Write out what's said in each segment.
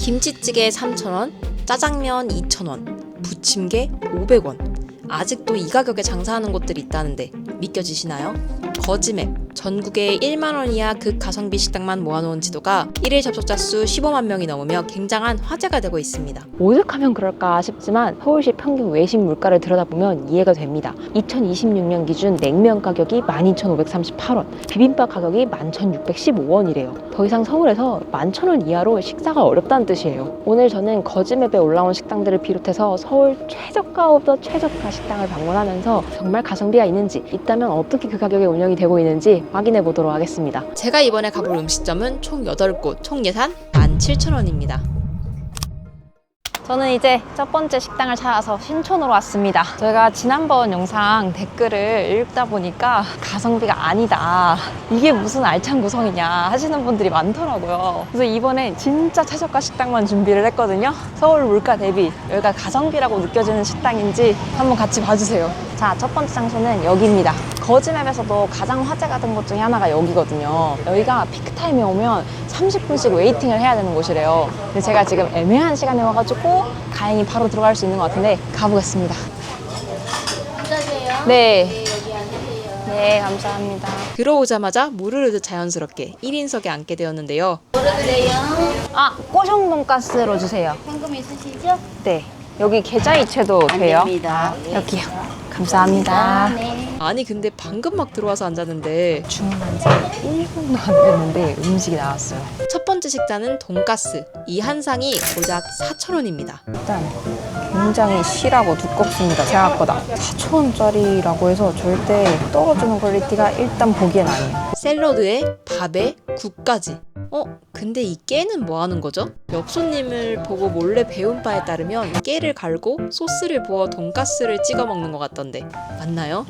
김치찌개 3,000원, 짜장면 2,000원, 부침개 500원. 아직도 이 가격에 장사하는 곳들이 있다는데 믿겨지시나요? 거지맵, 전국에 1만원 이하 극가성비 식당만 모아놓은 지도가 1일 접속자 수 15만 명이 넘으며 굉장한 화제가 되고 있습니다. 오죽하면 그럴까 싶지만 서울시 평균 외식 물가를 들여다보면 이해가 됩니다. 2026년 기준 냉면 가격이 12,538원, 비빔밥 가격이 11,615원이래요. 더 이상 서울에서 11,000원 이하로 식사가 어렵다는 뜻이에요. 오늘 저는 거지맵에 올라온 식당들을 비롯해서 서울 최저가 오브 최저가 식당을 방문하면서 정말 가성비가 있는지, 있다면 어떻게 그 가격에 운영이 되고 있는지 확인해 보도록 하겠습니다. 제가 이번에 가볼 음식점은 총 8곳, 총 예산 17,000원입니다. 저는 이제 첫 번째 식당을 찾아서 신촌으로 왔습니다. 저희가 지난번 영상 댓글을 읽다 보니까 가성비가 아니다, 이게 무슨 알찬 구성이냐 하시는 분들이 많더라고요. 그래서 이번에 진짜 최저가 식당만 준비를 했거든요. 서울 물가 대비 여기가 가성비라고 느껴지는 식당인지 한번 같이 봐주세요. 자, 첫 번째 장소는 여기입니다. 거지맵에서도 가장 화제가 된 곳 중에 하나가 여기거든요. 여기가 피크타임에 오면 30분씩 웨이팅을 해야 되는 곳이래요. 근데 제가 지금 애매한 시간에 와가지고 다행히 바로 들어갈 수 있는 것 같은데 가보겠습니다. 감사해요. 네. 여기 앉으세요. 네, 감사합니다. 들어오자마자 물을 흐르듯 자연스럽게 1인석에 앉게 되었는데요. 뭐라 그래요? 아, 꼬숑 돈가스로 주세요. 현금 있으시죠? 네. 여기 계좌이체도 안 돼요? 됩니다. 여기요. 감사합니다. 네. 아니 근데 방금 막 들어와서 앉았는데 주문한 지 1분도 안 됐는데 음식이 나왔어요. 첫 번째 식단은 돈가스. 이 한 상이 고작 4,000원입니다. 일단 굉장히 실하고 두껍습니다. 생각보다 4,000원짜리라고 해서 절대 떨어지는 퀄리티가 일단 보기엔 아니에요. 샐러드에 밥에 국까지. 근데 이 깨는 뭐 하는 거죠? 옆 손님을 보고 몰래 배운 바에 따르면 깨를 갈고 소스를 부어 돈가스를 찍어 먹는 것 같던데 맞나요?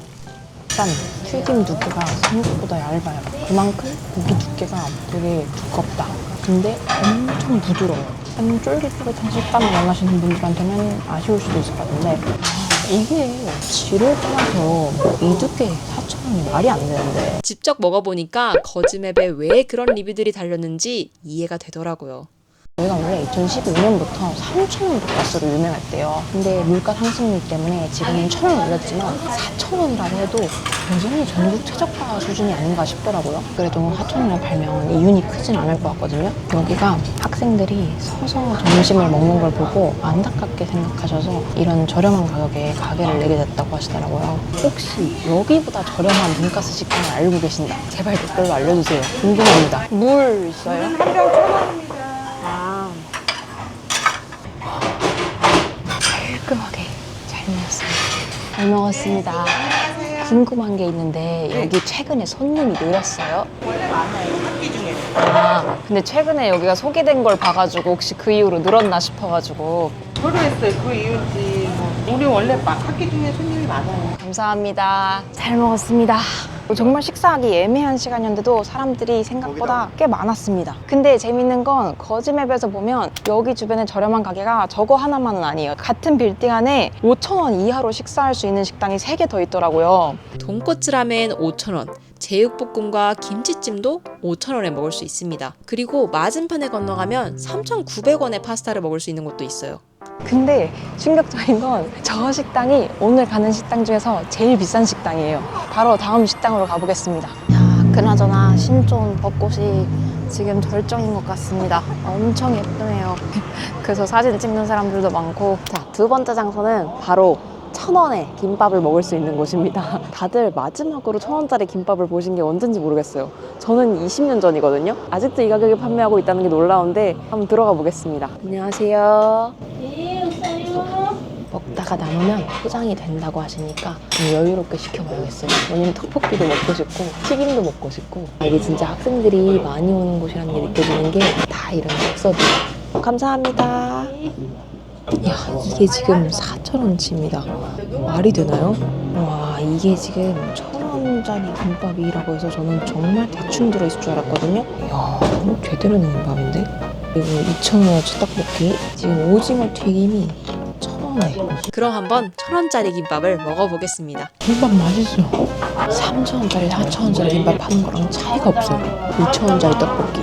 일단 튀김 두께가 생각보다 얇아요. 그만큼 고기 두께가 되게 두껍다. 근데 엄청 부드러워요. 쫄깃쫄깃한 식감을 원하시는 분들한테는 아쉬울 수도 있을 것 같은데 이게 질을 떠나서 이 두께 4,000원이 말이 안 되는데. 직접 먹어보니까 거지맵에 왜 그런 리뷰들이 달렸는지 이해가 되더라고요. 저희가 원래 2015년부터 3,000원 돈가스로 유명했대요. 근데 물가 상승률 때문에 지금은 1,000원 올렸지만 4,000원이라고 해도 여전히 전국 최저가 수준이 아닌가 싶더라고요. 그래도 4,000원에 팔면 이윤이 크진 않을 것 같거든요. 여기가 학생들이 서서 점심을 먹는 걸 보고 안타깝게 생각하셔서 이런 저렴한 가격에 가게를 내게 됐다고 하시더라고요. 혹시 여기보다 저렴한 돈가스 식당을 알고 계신다? 제발 댓글로 알려주세요. 궁금합니다. 물 있어요? 한 병 1,000원입니다. 깔끔하게 잘 먹었습니다. 잘 먹었습니다. 궁금한 게 있는데 여기 최근에 손님이 늘었어요? 원래 많아요. 학기 중에. 아, 근데 최근에 여기가 소개된 걸 봐가지고 혹시 그 이후로 늘었나 싶어가지고. 모르겠어요. 그 이유인지. 우리 원래 학기 중에 손님이 많아요. 감사합니다. 잘 먹었습니다. 정말 식사하기 애매한 시간이었는데도 사람들이 생각보다 꽤 많았습니다. 근데 재밌는 건 거지맵에서 보면 여기 주변에 저렴한 가게가 저거 하나만은 아니에요. 같은 빌딩 안에 5,000원 이하로 식사할 수 있는 식당이 3개 더 있더라고요. 돈코츠 라멘 5,000원, 제육볶음과 김치찜도 5,000원에 먹을 수 있습니다. 그리고 맞은편에 건너가면 3,900원에 파스타를 먹을 수 있는 곳도 있어요. 근데 충격적인 건 저 식당이 오늘 가는 식당 중에서 제일 비싼 식당이에요. 바로 다음 식당으로 가보겠습니다. 야, 그나저나 신촌 벚꽃이 지금 절정인 것 같습니다. 엄청 예쁘네요. 그래서 사진 찍는 사람들도 많고. 자, 두 번째 장소는 바로 1,000원에 김밥을 먹을 수 있는 곳입니다. 다들 마지막으로 1,000원짜리 김밥을 보신 게 언젠지 모르겠어요. 저는 20년 전이거든요. 아직도 이 가격에 판매하고 있다는 게 놀라운데 한번 들어가 보겠습니다. 안녕하세요. 네, 오세요. 먹다가 남으면 포장이 된다고 하시니까 좀 여유롭게 시켜봐야겠어요. 왜냐면 떡볶이도 먹고 싶고 튀김도 먹고 싶고. 이게 진짜 학생들이 많이 오는 곳이라는 게 느껴지는 게 다 이런 역서들. 감사합니다. 야, 이게 지금 4,000원치입니다. 말이 되나요? 와, 이게 지금 1,000원짜리 김밥이라고 해서 저는 정말 대충 들어있을 줄 알았거든요. 이야, 제대로 된 김밥인데? 그리고 2,000원어치 떡볶이, 지금 오징어 튀김이 1,000원에. 그럼 한번 1,000원짜리 김밥을 먹어보겠습니다. 김밥 맛있어. 3,000원짜리, 4,000원짜리 김밥 파는 거랑 차이가 없어요. 2,000원짜리 떡볶이.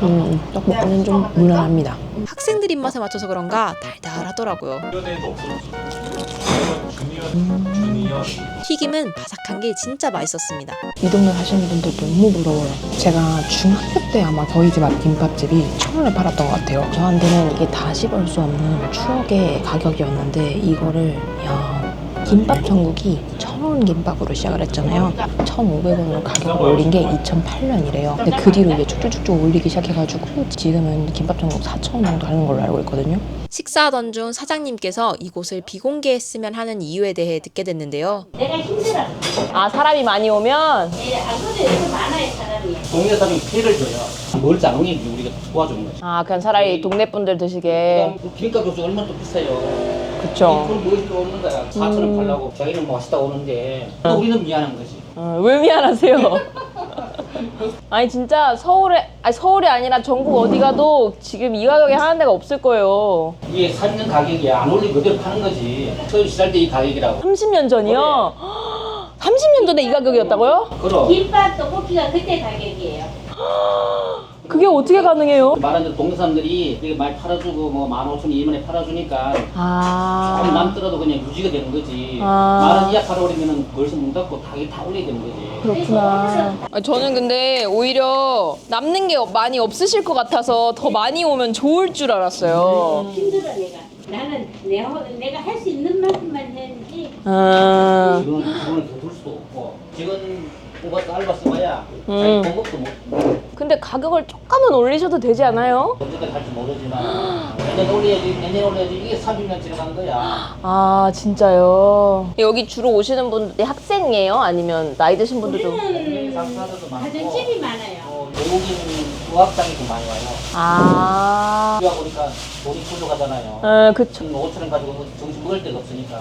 떡볶이는 좀 무난합니다. 학생들 입맛에 맞춰서 그런가 달달하더라고요. 튀김은 바삭한 게 진짜 맛있었습니다. 이 동네 사시는 분들 너무 부러워요. 제가 중학교 때 아마 저희 집 앞 김밥집이 1,000원에 팔았던 것 같아요. 저한테는 이게 다시 벌 수 없는 추억의 가격이었는데 이거를 김밥 전국이 1,000원 김밥으로 시작을 했잖아요. 1,500원으로 가격을 올린 게 2008년이래요. 근데 그 뒤로 이제 쭉쭉쭉 올리기 시작해가지고 지금은 김밥 전국 4,000원 정도 하는 걸로 알고 있거든요. 식사하던 중 사장님께서 이곳을 비공개했으면 하는 이유에 대해 듣게 됐는데요. 내가 힘들어. 아, 사람이 많이 오면? 안 그래도 이렇게 많아요, 사람이. 동네 사람이 피해를 줘야 멀지 않은 게 우리가 도와주는 거지. 아, 그냥 차라리 동네 분들 드시게. 그다음 기름값 요즘 얼마나 또 비싸요. 그쵸. 그걸 뭐 이렇게 오는 거야. 4,000원 팔라고 자기는 뭐 맛있다 오는데 또 우리는 미안한 거지. 왜 미안하세요? 아니 진짜 서울이 아니라 전국 어디 가도 지금 이 가격에 하는 데가 없을 거예요. 이게 사 있는 가격이 안 올리고 그대로 파는 거지. 처음 시작 때 이 가격이라고. 30년 전이요? 30년 전에 이 가격이었다고요? 그럼 김밥 떡볶이가 그때 가격이에요. 그게 어떻게 가능해요? 말한 대로 동네 사람들이 이게 많이 팔아주고 뭐 15,000원, 2만에 팔아주니까 조금 아, 남더라도 그냥 유지가 되는 거지. 아. 만원 이하 팔아버리면 벌써 문 닫고 가격 다 올려야 되는 거지. 그렇구나. 저는 근데 오히려 남는 게 많이 없으실 것 같아서 더 많이 오면 좋을 줄 알았어요. 힘들어, 내가. 나는 내가 할 수 있는 만큼만 했는지. 지금은 더 들 수도 없고 지금 뽑아서 알바서 봐야 자기 공급도 못 근데 가격을 조금은 올리셔도 되지 않아요? 언제까지 할지 모르지만 내년 올려야지 이게 30년 지나간 거야. 아, 진짜요? 여기 주로 오시는 분들이 학생이에요? 아니면 나이 드신 분들도? 우리는 상사들도 많고 가정집이 많아요. 외국인 유학생이 좀 많이 와요. 아, 유학 오니까 돈이 부족하잖아요. 그쵸. 5,000원 가지고 정신 먹을 데가 없으니까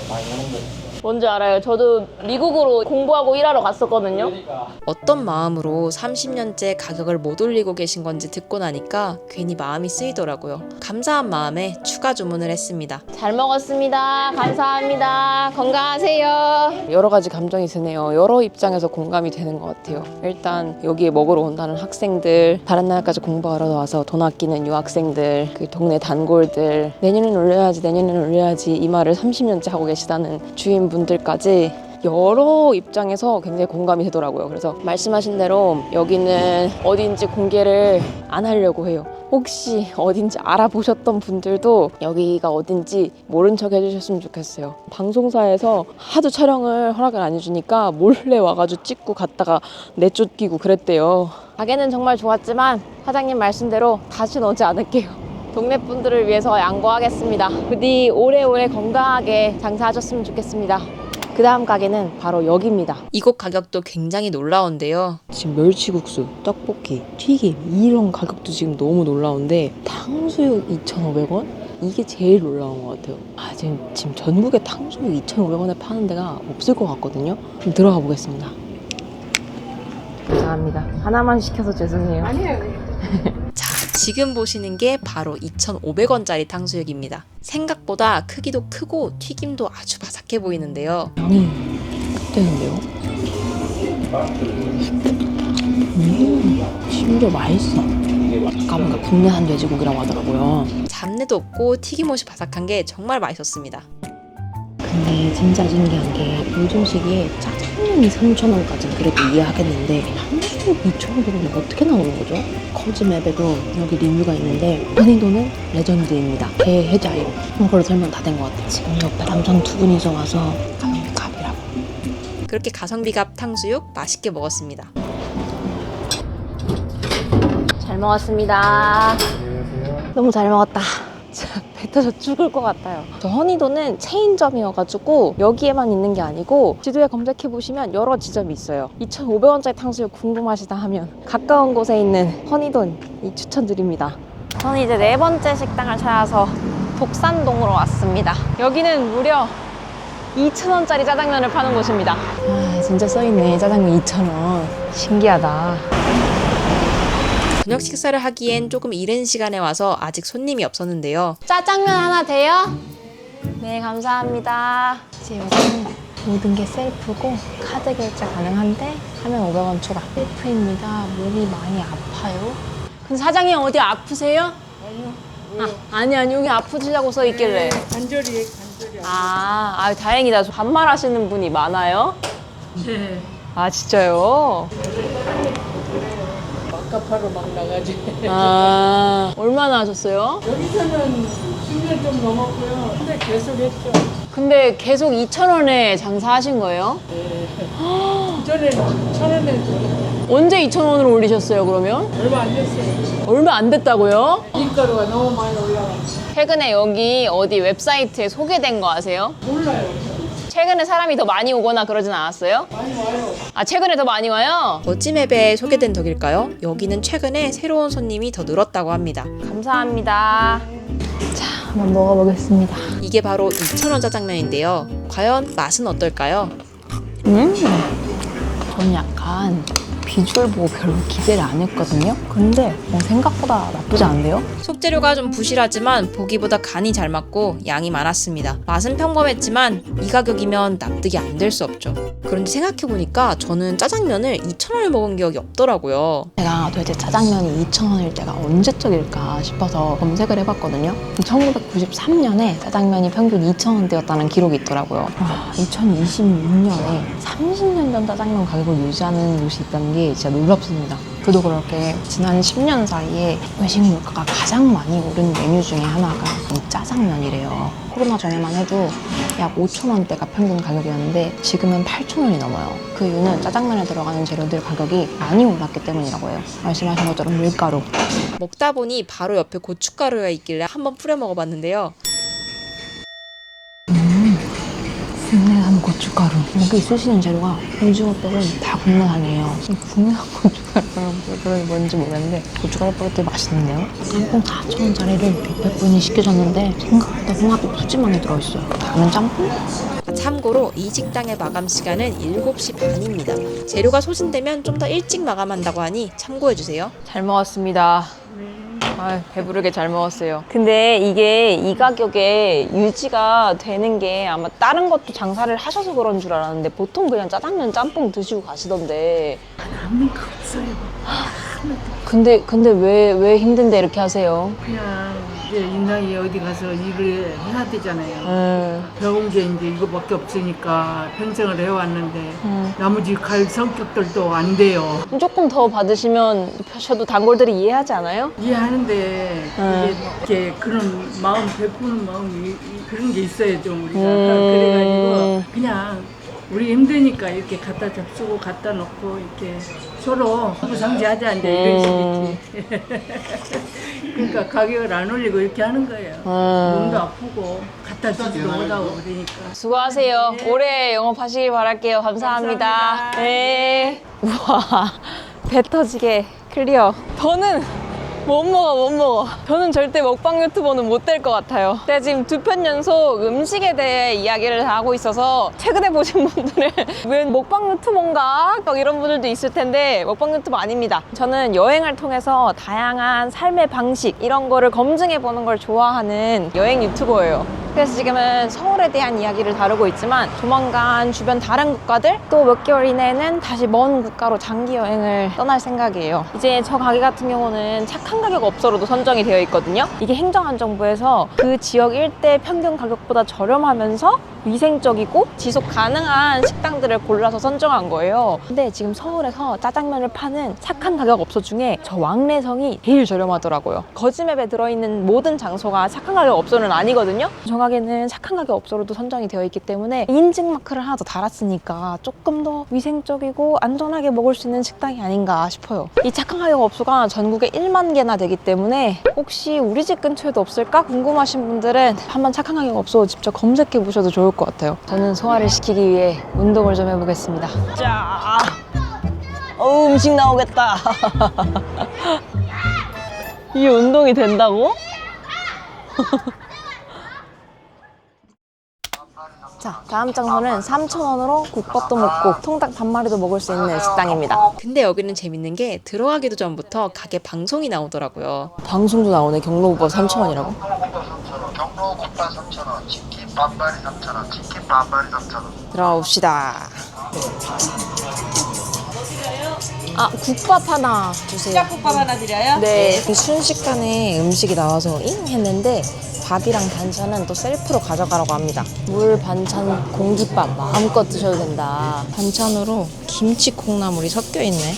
많이 오는 거지. 뭔지 알아요. 저도 미국으로 공부하고 일하러 갔었거든요. 그러니까 어떤 마음으로 30년째 가격을 못 올리고 계신 건지 듣고 나니까 괜히 마음이 쓰이더라고요. 감사한 마음에 추가 주문을 했습니다. 잘 먹었습니다. 감사합니다. 건강하세요. 여러 가지 감정이 드네요. 여러 입장에서 공감이 되는 것 같아요. 일단 여기에 먹으러 온다는 학생들, 다른 나라까지 공부하러 와서 돈 아끼는 유학생들, 그 동네 단골들, 내년엔 올려야지 이 말을 30년째 하고 계시다는 주인분들까지 여러 입장에서 굉장히 공감이 되더라고요. 그래서 말씀하신 대로 여기는 어딘지 공개를 안 하려고 해요. 혹시 어딘지 알아보셨던 분들도 여기가 어딘지 모른 척 해주셨으면 좋겠어요. 방송사에서 하도 촬영을 허락을 안 해주니까 몰래 와가지고 찍고 갔다가 내쫓기고 그랬대요. 가게는 정말 좋았지만 사장님 말씀대로 다시는 오지 않을게요. 동네 분들을 위해서 양보하겠습니다. 부디 오래오래 건강하게 장사하셨으면 좋겠습니다. 그 다음 가게는 바로 여기입니다. 이곳 가격도 굉장히 놀라운데요. 지금 멸치국수, 떡볶이, 튀김 이런 가격도 지금 너무 놀라운데 탕수육 2,500원? 이게 제일 놀라운 것 같아요. 지금 전국에 탕수육 2,500원에 파는 데가 없을 것 같거든요. 그럼 들어가 보겠습니다. 감사합니다. 하나만 시켜서 죄송해요. 자, 지금 보시는 게 바로 2,500원짜리 탕수육입니다. 생각보다 크기도 크고 튀김도 아주 바삭해 보이는데요. 양이 어때는데요? 심지어 맛있어. 아까 보니까 국내산 돼지고기라고 하더라고요. 잡내도 없고 튀김옷이 바삭한 게 정말 맛있었습니다. 근데 진짜 신기한 게 요즘 시기에 짜장면이 3,000원까지는 그래도 이해하겠는데 탕수육 2,500원이 어떻게 나오는 거죠? 커즈맵에도 여기 리뷰가 있는데 난이도는 레전드입니다. 대해자요. 이걸로 설명 다 된 것 같아요. 지금 옆에 남성 두 분이서 와서 가성비값이라고. 그렇게 가성비값 탕수육 맛있게 먹었습니다. 잘 먹었습니다. 너무 잘 먹었다. 진짜 배 터져 죽을 것 같아요. 저 허니도는 체인점이어가지고 여기에만 있는 게 아니고 지도에 검색해보시면 여러 지점이 있어요. 2,500원짜리 탕수육 궁금하시다 하면 가까운 곳에 있는 허니돈 추천드립니다. 저는 이제 4번째 식당을 찾아서 독산동으로 왔습니다. 여기는 무려 2,000원짜리 짜장면을 파는 곳입니다. 진짜 써있네. 짜장면 2,000원. 신기하다. 저녁 식사를 하기엔 조금 이른 시간에 와서 아직 손님이 없었는데요. 짜장면 하나 돼요? 네, 감사합니다. 이제 여기는 모든 게 셀프고 카드 결제 가능한데 하면 500원 추가. 셀프입니다. 몸이 많이 아파요. 근데 사장님 어디 아프세요? 아니요. 아니 여기 아프시다고 써 있길래. 관절이 아, 다행이다. 반말하시는 분이 많아요? 네. 아, 진짜요? 아까파로 막 나가지. 아, 얼마나 하셨어요? 여기서는 10년 좀 넘었고요. 근데 계속 했죠. 근데 계속 2,000원에 장사하신 거예요? 전에는 1,000원에 했죠. 언제 2,000원으로 올리셨어요, 그러면? 얼마 안 됐어요. 얼마 안 됐다고요? 밀가루가 너무 많이 올라갔어요. 최근에 여기 어디 웹사이트에 소개된 거 아세요? 몰라요. 최근에 사람이 더 많이 오거나 그러진 않았어요? 많이 와요. 아, 최근에 더 많이 와요? 거지맵에 소개된 덕일까요? 여기는 최근에 새로운 손님이 더 늘었다고 합니다. 감사합니다. 자, 한번 먹어보겠습니다. 이게 바로 2,000원 짜장면인데요. 과연 맛은 어떨까요? 저는 약간 비주얼 보고 별로 기대를 안 했거든요. 근데 생각보다 나쁘지 않은데요? 속재료가 좀 부실하지만 보기보다 간이 잘 맞고 양이 많았습니다. 맛은 평범했지만 이 가격이면 납득이 안 될 수 없죠. 그런데 생각해보니까 저는 짜장면을 2,000원에 먹은 기억이 없더라고요. 제가 도대체 짜장면이 2,000원일 때가 언제적일까 싶어서 검색을 해봤거든요. 1993년에 짜장면이 평균 2,000원대였다는 기록이 있더라고요. 2026년에 30년 전 짜장면 가격을 유지하는 곳이 있다는 게 진짜 놀랍습니다. 저도 그렇게 지난 10년 사이에 외식 물가가 가장 많이 오른 메뉴 중에 하나가 이 짜장면이래요. 코로나 전에만 해도 약 5,000원대가 평균 가격이었는데 지금은 8,000원이 넘어요. 그 이유는 짜장면에 들어가는 재료들 가격이 많이 올랐기 때문이라고 해요. 말씀하신 것처럼 밀가루. 먹다 보니 바로 옆에 고춧가루가 있길래 한번 뿌려 먹어봤는데요. 국내산 고춧가루. 여기 쓰시는 재료가 오징어 빼고 다 국내산이에요. 이 국내산 고춧가루가 그런지 뭔지 모르겠는데 고춧가루 뿌렸더니 맛있는데요? 짬뽕 4,000원짜리를 600분이 시켜줬는데 생각보다 홍합이 푸짐하게 들어있어요. 다른 짬뽕? 참고로 이 식당의 마감 시간은 7시 반입니다. 재료가 소진되면 좀 더 일찍 마감한다고 하니 참고해주세요. 잘 먹었습니다. 아, 배부르게 잘 먹었어요. 근데 이게 이 가격에 유지가 되는 게 아마 다른 것도 장사를 하셔서 그런 줄 알았는데 보통 그냥 짜장면 짬뽕 드시고 가시던데. 남는 거 없어요. 근데 왜 힘든데 이렇게 하세요? 그냥 이제 이 나이에 어디 가서 일을 해야 되잖아요. 배운 게 이제 이거밖에 없으니까 평생을 해왔는데 나머지 갈 성격들도 안 돼요. 조금 더 받으시면 저도 단골들이 이해하지 않아요? 이해하는데 이게 이렇게 그런 마음 베푸는 마음이 그런 게 있어요 좀 우리가. 그래가지고 그냥 우리 힘드니까 이렇게 갖다 잡수고 갖다 놓고 이렇게 서로 상지하자 이제 이런 식이지. 그러니까 가격을 안 올리고 이렇게 하는 거예요. 몸도 아프고 갖다 주지도 못하고 그러니까. 수고하세요. 오래 영업하시길 바랄게요. 감사합니다. 감사합니다. 네. 우와, 배 터지게 클리어. 저는 못 먹어. 저는 절대 먹방 유튜버는 못 될 것 같아요. 제가 지금 2편 연속 음식에 대해 이야기를 다 하고 있어서 최근에 보신 분들은 왜 먹방 유튜버인가? 막 이런 분들도 있을 텐데 먹방 유튜버 아닙니다. 저는 여행을 통해서 다양한 삶의 방식 이런 거를 검증해 보는 걸 좋아하는 여행 유튜버예요. 그래서 지금은 서울에 대한 이야기를 다루고 있지만 조만간 주변 다른 국가들 또 몇 개월 이내에는 다시 먼 국가로 장기 여행을 떠날 생각이에요. 이제 저 가게 같은 경우는 착한 가격 업소로도 선정이 되어 있거든요. 이게 행정안전부에서 그 지역 일대 평균 가격보다 저렴하면서 위생적이고 지속 가능한 식당들을 골라서 선정한 거예요. 근데 지금 서울에서 짜장면을 파는 착한 가격 업소 중에 저 왕래성이 제일 저렴하더라고요. 거지맵에 들어있는 모든 장소가 착한 가격 업소는 아니거든요. 저 가게는 착한 가격 업소로도 선정이 되어 있기 때문에 인증 마크를 하나 더 달았으니까 조금 더 위생적이고 안전하게 먹을 수 있는 식당이 아닌가 싶어요. 이 착한 가격 업소가 전국에 1만 개나 되기 때문에 혹시 우리 집 근처에도 없을까 궁금하신 분들은 한번 착한 가격 업소 직접 검색해 보셔도 좋을 것 같아요. 저는 소화를 시키기 위해 운동을 좀 해보겠습니다. 자, 음식 나오겠다. 이게 운동이 된다고? 자, 다음 장소는 3,000원으로 국밥도 먹고 통닭 반마리도 먹을 수 있는 식당입니다. 근데 여기는 재밌는 게 들어가기도 전부터 가게 방송이 나오더라고요. 방송도 나오네. 경로국밥 3,000원이라고? 경로 국밥 3,000원, 치킨 반마리 3,000원, 치킨 반마리 3,000원. 들어봅시다. 아, 국밥 하나 주세요. 국밥 하나 드려요? 네. 순식간에 음식이 나와서 잉 했는데 밥이랑 반찬은 또 셀프로 가져가라고 합니다. 물, 반찬, 공깃밥 마음껏 드셔도 된다. 반찬으로 김치 콩나물이 섞여 있네.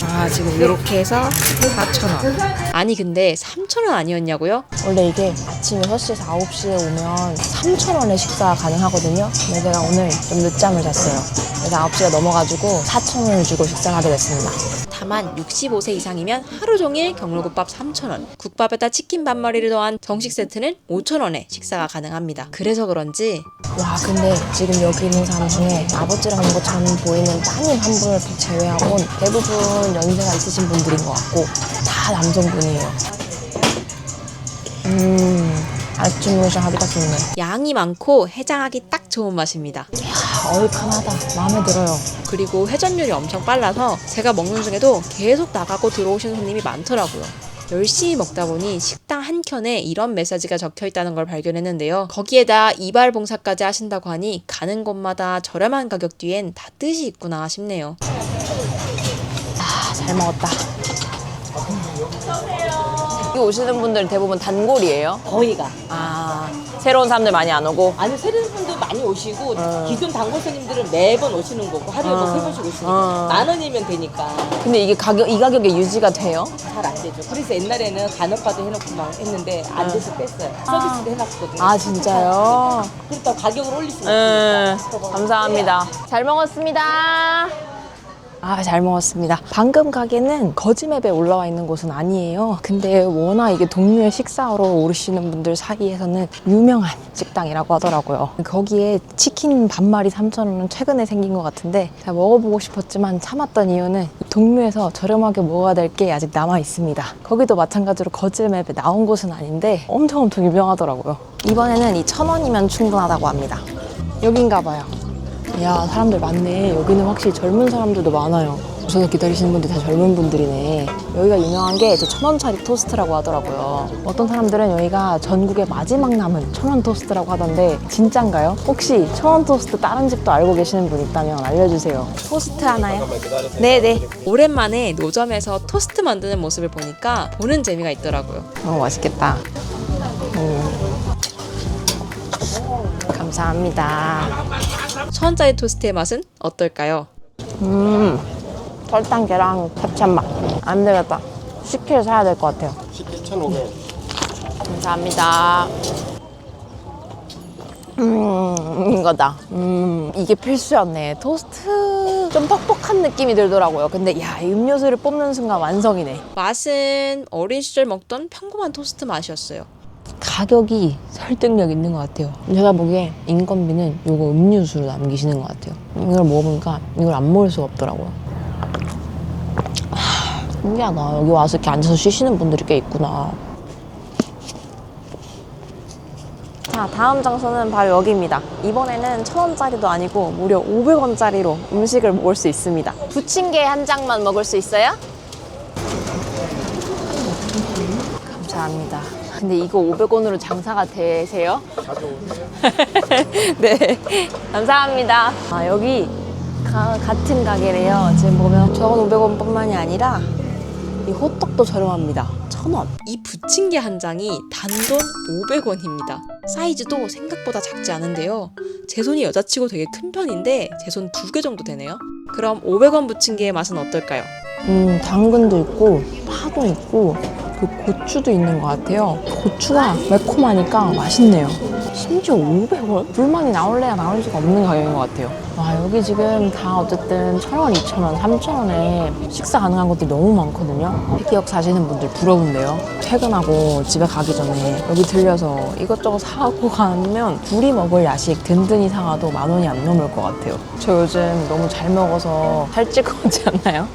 아, 지금 이렇게 해서 4,000원. 아니 근데 3,000원 아니었냐고요? 원래 이게 아침 6시에서 9시에 오면 3,000원에 식사가 가능하거든요. 근데 제가 오늘 좀 늦잠을 잤어요. 그래서 9시가 넘어가지고 4,000원을 주고 식사를 하게 됐습니다. 다만 65세 이상이면 하루 종일 경로국밥 3,000원, 국밥에다 치킨 반마리를 더한 정식 세트는 5,000원에 식사가 가능합니다. 그래서 그런지 와, 근데 지금 여기 있는 사람 중에 아버지랑 것처럼 보이는 따님 한 분을 제외하고는 대부분 연세가 있으신 분들인 것 같고 다 남성분이에요. 아침무시 하기가 좋네. 양이 많고 해장하기 딱 좋은 맛입니다. 얼큰하다. 마음에 들어요. 그리고 회전율이 엄청 빨라서 제가 먹는 중에도 계속 나가고 들어오시는 손님이 많더라고요. 열심히 먹다 보니 식당 한 켠에 이런 메시지가 적혀 있다는 걸 발견했는데요. 거기에다 이발 봉사까지 하신다고 하니 가는 곳마다 저렴한 가격 뒤엔 다 뜻이 있구나 싶네요. 아, 잘 먹었다. 여기 오시는 분들은 대부분 단골이에요? 거의가. 아, 새로운 사람들 많이 안 오고? 아니 새로운 분도 많이 오시고 기존 단골 손님들은 매번 오시는 거고 하루에 뭐 3번씩 오시니까 10,000원이면 되니까 근데 이게 이 가격에 유지가 돼요? 잘 안 되죠. 그래서 옛날에는 간헐바도 해놓고 막 했는데 안 돼서 뺐어요. 서비스도 해놨거든요. 아, 진짜요? 그렇다고 가격을 올릴 수는 없으니까. 감사합니다. 잘 먹었습니다. 아, 잘 먹었습니다. 방금 가게는 거지맵에 올라와 있는 곳은 아니에요. 근데 워낙 이게 동묘에 식사하러 오르시는 분들 사이에서는 유명한 식당이라고 하더라고요. 거기에 치킨 반마리 3,000원은 최근에 생긴 것 같은데 제가 먹어보고 싶었지만 참았던 이유는 동묘에서 저렴하게 먹어야 될 게 아직 남아 있습니다. 거기도 마찬가지로 거지맵에 나온 곳은 아닌데 엄청 유명하더라고요. 이번에는 이 1,000원이면 충분하다고 합니다. 여긴가 봐요. 야, 사람들 많네. 여기는 확실히 젊은 사람들도 많아요. 오셔서 기다리시는 분들 다 젊은 분들이네. 여기가 유명한 게 1,000원짜리 토스트라고 하더라고요. 어떤 사람들은 여기가 전국의 마지막 남은 1,000원 토스트라고 하던데 진짠가요? 혹시 1,000원 토스트 다른 집도 알고 계시는 분 있다면 알려주세요. 토스트 하나요? 네네. 오랜만에 노점에서 토스트 만드는 모습을 보니까 보는 재미가 있더라고요. 맛있겠다. 감사합니다. 1,000원짜리 토스트의 맛은 어떨까요? 설탕계랑 합찬 맛. 안 되겠다. 10kg 사야 될 것 같아요. 17,500원. 감사합니다. 이거다. 이게 필수였네. 토스트 좀 퍽퍽한 느낌이 들더라고요. 근데 야, 이 음료수를 뽑는 순간 완성이네. 맛은 어린 시절 먹던 평범한 토스트 맛이었어요. 가격이 설득력 있는 것 같아요. 제가 보기에 인건비는 이거 음료수로 남기시는 것 같아요. 이걸 먹으니까 이걸 안 먹을 수가 없더라고요. 신기하다. 여기 와서 이렇게 앉아서 쉬시는 분들이 꽤 있구나. 자, 다음 장소는 바로 여기입니다. 이번에는 1,000원짜리도 아니고 무려 500원짜리로 음식을 먹을 수 있습니다. 부침개 한 장만 먹을 수 있어요? 감사합니다. 근데 이거 500원으로 장사가 되세요? 네, 감사합니다. 아, 여기 같은 가게래요. 지금 보면 저건 500원뿐만이 아니라 이 호떡도 저렴합니다. 1,000원. 이 부침개 한 장이 단돈 500원입니다. 사이즈도 생각보다 작지 않은데요. 제 손이 여자치고 되게 큰 편인데 제 손 2개 정도 되네요. 그럼 500원 부침개의 맛은 어떨까요? 당근도 있고 파도 있고 그 고추도 있는 것 같아요. 고추가 매콤하니까 맛있네요. 심지어 500원? 불만이 나올래야 나올 수가 없는 가격인 것 같아요. 와, 여기 지금 다 어쨌든 1,000원, 2,000원, 3,000원에 식사 가능한 것들이 너무 많거든요. 폐기역 사시는 분들 부러운데요. 퇴근하고 집에 가기 전에 여기 들려서 이것저것 사고 가면 둘이 먹을 야식 든든히 사가도 10,000원이 안 넘을 것 같아요. 저 요즘 너무 잘 먹어서 살찔 것 같지 않나요?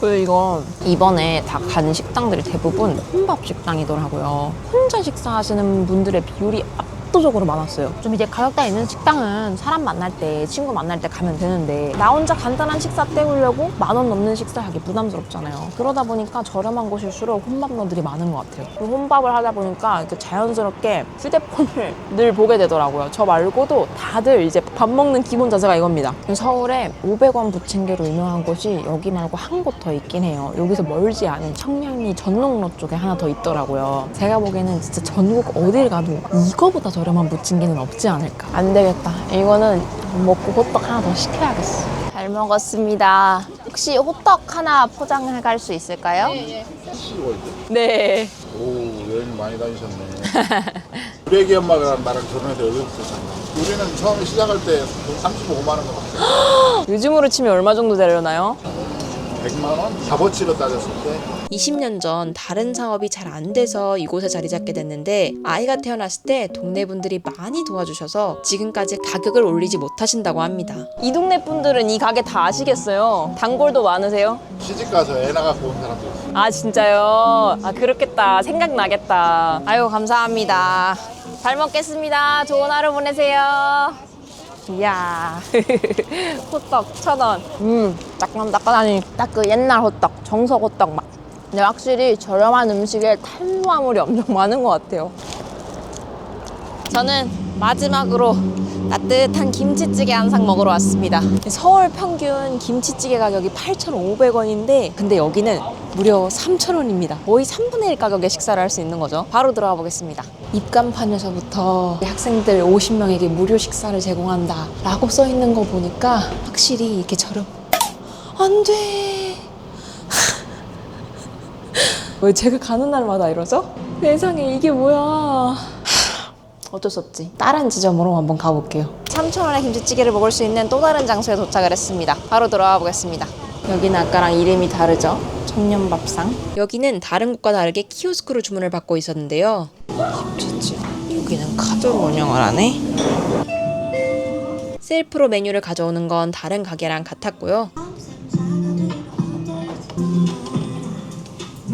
그리고 이거 이번에 다 간 식당들이 대부분 혼밥 식당이더라고요. 혼자 식사하시는 분들의 비율이 압도적으로 많았어요. 좀 이제 가격대 있는 식당은 사람 만날 때, 친구 만날 때 가면 되는데 나 혼자 간단한 식사 때우려고 10,000원 넘는 식사하기 부담스럽잖아요. 그러다 보니까 저렴한 곳일수록 혼밥러들이 많은 것 같아요. 그 혼밥을 하다 보니까 이렇게 자연스럽게 휴대폰을 늘 보게 되더라고요. 저 말고도 다들 이제 밥 먹는 기본 자세가 이겁니다. 서울에 500원 부침개로 유명한 곳이 여기 말고 한 곳 더 있긴 해요. 여기서 멀지 않은 청량리 전농로 쪽에 하나 더 있더라고요. 제가 보기에는 진짜 전국 어딜 가도 이거보다 저렴한 부침개는 없지 않을까. 안 되겠다. 이거는 먹고 호떡 하나 더 시켜야겠어. 잘 먹었습니다. 혹시 호떡 하나 포장해 갈 수 있을까요? 네. 오, 여행 많이 다니셨네. 우리 애기 엄마가 나랑 결혼해서 여기부터 샀나. 우리는 처음에 시작할 때 35만 원 받았어요. 요즘으로 치면 얼마 정도 되려나요? 100만 원? 값어치로 따졌을 때. 20년 전 다른 사업이 잘 안 돼서 이곳에 자리 잡게 됐는데 아이가 태어났을 때 동네 분들이 많이 도와주셔서 지금까지 가격을 올리지 못하신다고 합니다. 이 동네 분들은 이 가게 다 아시겠어요? 단골도 많으세요? 시집가서 애 낳아갖고 온 사람도 있어요. 아 진짜요? 아 그렇겠다. 생각나겠다. 아유 감사합니다. 잘 먹겠습니다. 좋은 하루 보내세요. 이야 호떡 1,000원. 따끈따끈하니 딱 그 옛날 호떡, 정석 호떡 맛. 근데 확실히 저렴한 음식에 탄수화물이 엄청 많은 것 같아요. 저는 마지막으로 따뜻한 김치찌개 한 상 먹으러 왔습니다. 서울 평균 김치찌개 가격이 8,500원인데 근데 여기는 무려 3,000원입니다. 거의 3분의 1 가격에 식사를 할 수 있는 거죠. 바로 들어가 보겠습니다. 입간판에서부터 학생들 50명에게 무료 식사를 제공한다 라고 써 있는 거 보니까 확실히 이렇게 안 돼. 왜 제가 가는 날마다 이러죠? 세상에 이게 뭐야. 어쩔 수 없지. 다른 지점으로 한번 가볼게요. 3,000원의 김치찌개를 먹을 수 있는 또 다른 장소에 도착을 했습니다. 바로 들어가 보겠습니다. 여기는 아까랑 이름이 다르죠? 청년밥상. 여기는 다른 곳과 다르게 키오스크로 주문을 받고 있었는데요. 김치찌개. 여기는 카드로 운영을 하네. 셀프로 메뉴를 가져오는 건 다른 가게랑 같았고요.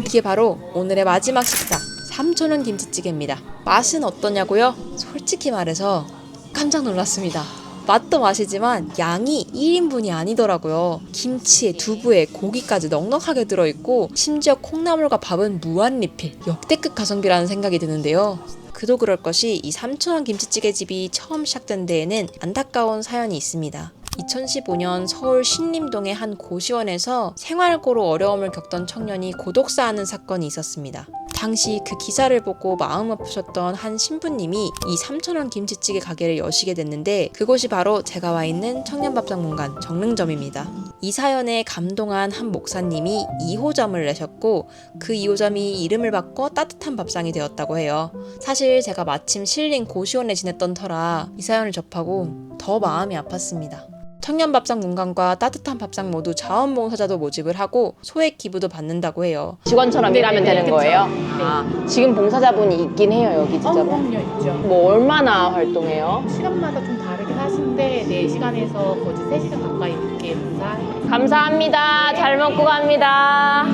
이게 바로 오늘의 마지막 식사 3,000원 김치찌개입니다. 맛은 어떠냐고요? 솔직히 말해서 깜짝 놀랐습니다. 맛도 맛이지만 양이 1인분이 아니더라고요. 김치에 두부에 고기까지 넉넉하게 들어있고 심지어 콩나물과 밥은 무한 리필. 역대급 가성비라는 생각이 드는데요. 그도 그럴 것이 이 3,000원 김치찌개집이 처음 시작된 데에는 안타까운 사연이 있습니다. 2015년 서울 신림동의 한 고시원에서 생활고로 어려움을 겪던 청년이 고독사하는 사건이 있었습니다. 당시 그 기사를 보고 마음 아프셨던 한 신부님이 이 3,000원 김치찌개 가게를 여시게 됐는데 그곳이 바로 제가 와 있는 청년밥상문관 정릉점입니다. 이 사연에 감동한 한 목사님이 2호점을 내셨고 그 2호점이 이름을 바꿔 따뜻한 밥상이 되었다고 해요. 사실 제가 마침 신림 고시원에 지냈던 터라 이 사연을 접하고 더 마음이 아팠습니다. 청년밥상 문관과 따뜻한 밥상 모두 자원봉사자도 모집을 하고 소액 기부도 받는다고 해요. 직원처럼 일하면 되는 거예요? 아, 지금 봉사자분이 있긴 해요, 여기 진짜로? 그럼요, 있죠. 뭐 얼마나 활동해요? 시간마다 좀 다르긴 하신데 4시간에서 거의 3시간 가까이 늦게 봉사해요. 감사합니다. 잘 먹고 갑니다.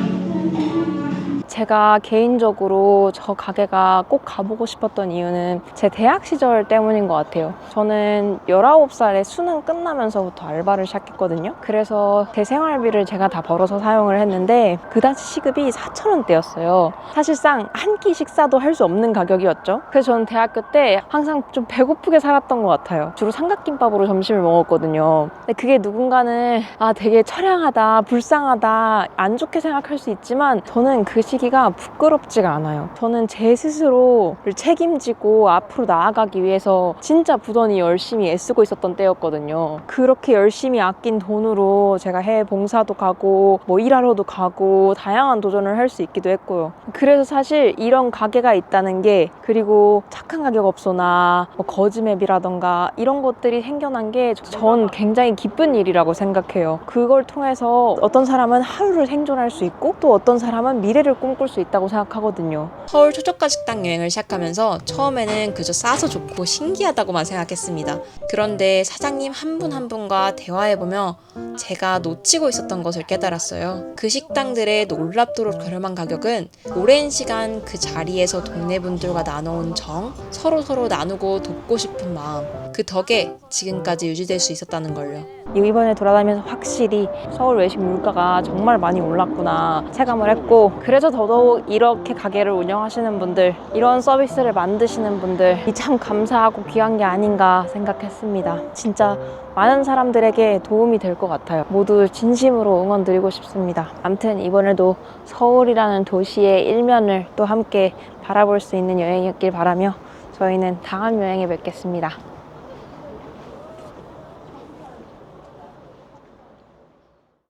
제가 개인적으로 저 가게가 꼭 가보고 싶었던 이유는 제 대학 시절 때문인 것 같아요. 저는 19살에 수능 끝나면서부터 알바를 시작했거든요. 그래서 제 생활비를 제가 다 벌어서 사용을 했는데 그 당시 시급이 4,000원대였어요. 사실상 한 끼 식사도 할 수 없는 가격이었죠. 그래서 저는 대학교 때 항상 좀 배고프게 살았던 것 같아요. 주로 삼각김밥으로 점심을 먹었거든요. 근데 그게 누군가는 되게 처량하다, 불쌍하다, 안 좋게 생각할 수 있지만 저는 그 시기가 부끄럽지가 않아요. 저는 제 스스로를 책임지고 앞으로 나아가기 위해서 진짜 부단히 열심히 애쓰고 있었던 때였거든요. 그렇게 열심히 아낀 돈으로 제가 해외 봉사도 가고 뭐 일하러도 가고 다양한 도전을 할 수 있기도 했고요. 그래서 사실 이런 가게가 있다는 게 그리고 착한 가격업소나 뭐 거지맵이라던가 이런 것들이 생겨난 게 전 굉장히 기쁜 일이라고 생각해요. 그걸 통해서 어떤 사람은 하루를 생존할 수 있고 또 어떤 사람은 미래를 꿈꿀 수 있다고 생각하거든요. 서울 초저가 식당 여행을 시작하면서 처음에는 그저 싸서 좋고 신기하다고만 생각했습니다. 그런데 사장님 한 분 한 분과 대화해보며 제가 놓치고 있었던 것을 깨달았어요. 그 식당들의 놀랍도록 저렴한 가격은 오랜 시간 그 자리에서 동네 분들과 나눠온 정, 서로 나누고 돕고 싶은 마음, 그 덕에 지금까지 유지될 수 있었다는 걸요. 이번에 돌아다니면서 확실히 서울 외식 물가가 정말 많이 올랐구나 체감을 했고, 그래서 더더욱 이렇게 가게를 운영하시는 분들, 이런 서비스를 만드시는 분들이 참 감사하고 귀한 게 아닌가 생각했습니다. 진짜 많은 사람들에게 도움이 될 것 같아요. 모두 진심으로 응원드리고 싶습니다. 아무튼 이번에도 서울이라는 도시의 일면을 또 함께 바라볼 수 있는 여행이었길 바라며 저희는 다음 여행에 뵙겠습니다.